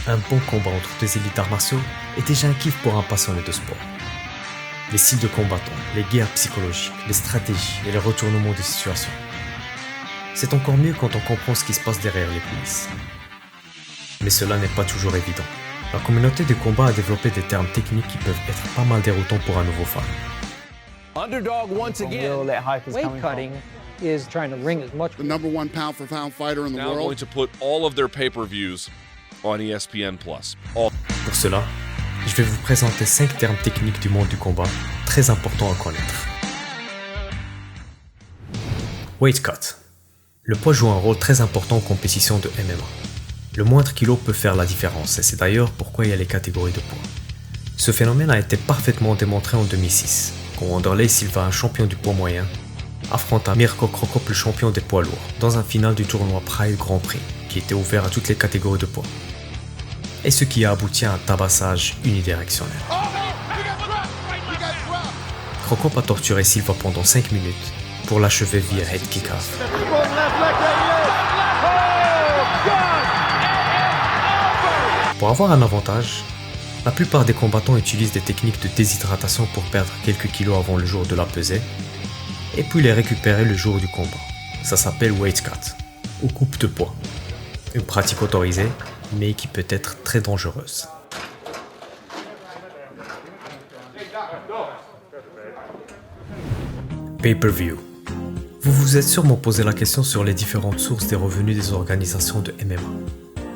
Un bon combat entre deux élites d'arts martiaux est déjà un kiff pour un passionné de sport. Les styles de combattants, les guerres psychologiques, les stratégies et les retournements de situation. C'est encore mieux quand on comprend ce qui se passe derrière les coulisses. Mais cela n'est pas toujours évident. La communauté de combat a développé des termes techniques qui peuvent être pas mal déroutants pour un nouveau fan. Underdog once again. Weight cutting is trying to wring as much. The number one pound for pound fighter in the Now world. going to put all of their pay-per-views on ESPN+. All. Pour cela, je vais vous présenter 5 termes techniques du monde du combat, très importants à connaître. Weight cut. Le poids joue un rôle très important en compétition de MMA. Le moindre kilo peut faire la différence et c'est d'ailleurs pourquoi il y a les catégories de poids. Ce phénomène a été parfaitement démontré en 2006, quand Wanderlei Silva, un champion du poids moyen, affronta Mirko Cro Cop, le champion des poids lourds, dans un final du tournoi Pride Grand Prix, qui était ouvert à toutes les catégories de poids. Et ce qui a abouti à un tabassage unidirectionnel. Cro Cop a torturé Silva pendant 5 minutes pour l'achever via head kick-off. Pour avoir un avantage, la plupart des combattants utilisent des techniques de déshydratation pour perdre quelques kilos avant le jour de la pesée, et puis les récupérer le jour du combat. Ça s'appelle weight cut, ou coupe de poids. Une pratique autorisée, mais qui peut être très dangereuse. Pay-per-view. Vous vous êtes sûrement posé la question sur les différentes sources des revenus des organisations de MMA.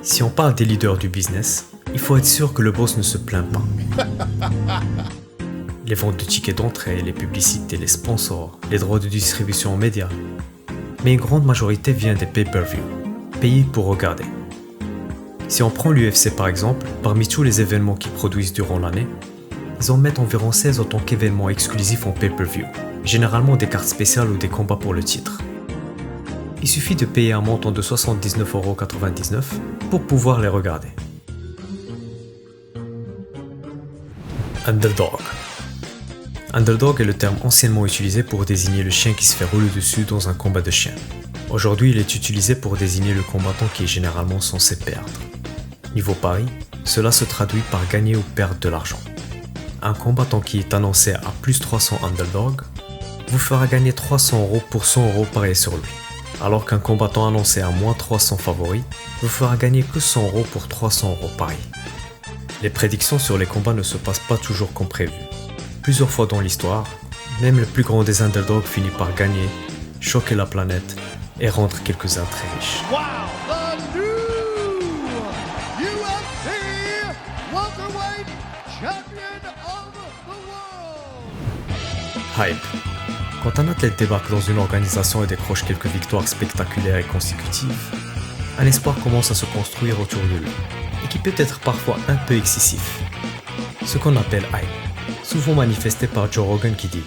Si on parle des leaders du business, il faut être sûr que le boss ne se plaint pas. Les ventes de tickets d'entrée, les publicités, les sponsors, les droits de distribution aux médias. Mais une grande majorité vient des pay-per-view, payés pour regarder. Si on prend l'UFC par exemple, parmi tous les événements qu'ils produisent durant l'année, ils en mettent environ 16 en tant qu'événements exclusifs en pay-per-view, généralement des cartes spéciales ou des combats pour le titre. Il suffit de payer un montant de 79,99€ pour pouvoir les regarder. Underdog. Underdog est le terme anciennement utilisé pour désigner le chien qui se fait rouler dessus dans un combat de chiens. Aujourd'hui, il est utilisé pour désigner le combattant qui est généralement censé perdre. Niveau pari, cela se traduit par gagner ou perdre de l'argent. Un combattant qui est annoncé à plus 300 underdog vous fera gagner 300€ pour 100€ pariés sur lui. Alors qu'un combattant annoncé à moins 300 favoris vous fera gagner que 100€ pour 300€ pariés. Les prédictions sur les combats ne se passent pas toujours comme prévu. Plusieurs fois dans l'histoire, même le plus grand des underdogs finit par gagner, choquer la planète et rendre quelques-uns très riches. Wow, the new UFC welterweight champion of the world. Hype. Quand un athlète débarque dans une organisation et décroche quelques victoires spectaculaires et consécutives, un espoir commence à se construire autour de lui, et qui peut être parfois un peu excessif. Ce qu'on appelle hype, souvent manifesté par Joe Rogan qui dit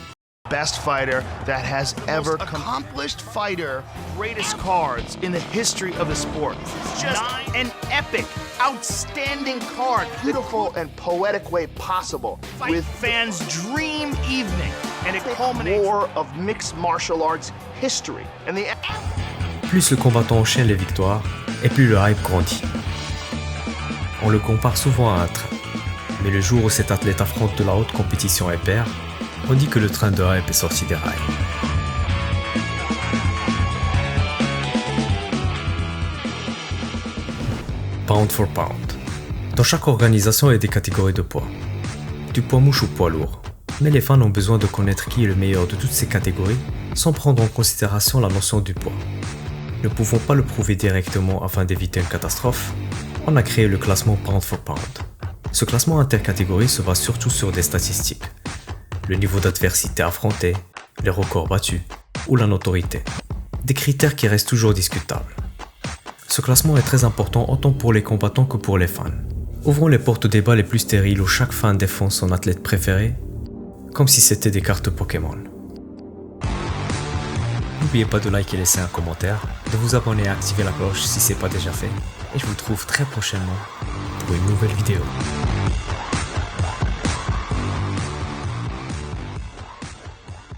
best fighter that has ever accomplished fighter, greatest cards in the history of the sport. Just an epic, outstanding card, beautiful and poetic way possible, with fans' dream evening and a culminating war of mixed martial arts history. And the plus le combattant enchaîne les victoires, et plus le hype grandit. On le compare souvent à un train, mais le jour où cet athlète affronte de la haute compétition et perd, on dit que le train de hype est sorti des rails. Pound for pound. Dans chaque organisation, il y a des catégories de poids. Du poids mouche au poids lourd. Mais les fans ont besoin de connaître qui est le meilleur de toutes ces catégories sans prendre en considération la notion du poids. Ne pouvant pas le prouver directement afin d'éviter une catastrophe, on a créé le classement Pound for Pound. Ce classement intercatégorie se base surtout sur des statistiques. Le niveau d'adversité affronté, les records battus ou la notoriété. Des critères qui restent toujours discutables. Ce classement est très important autant pour les combattants que pour les fans. Ouvrons les portes au débat les plus stériles où chaque fan défend son athlète préféré, comme si c'était des cartes Pokémon. N'oubliez pas de liker et laisser un commentaire, de vous abonner et activer la cloche si ce n'est pas déjà fait, et je vous retrouve très prochainement pour une nouvelle vidéo.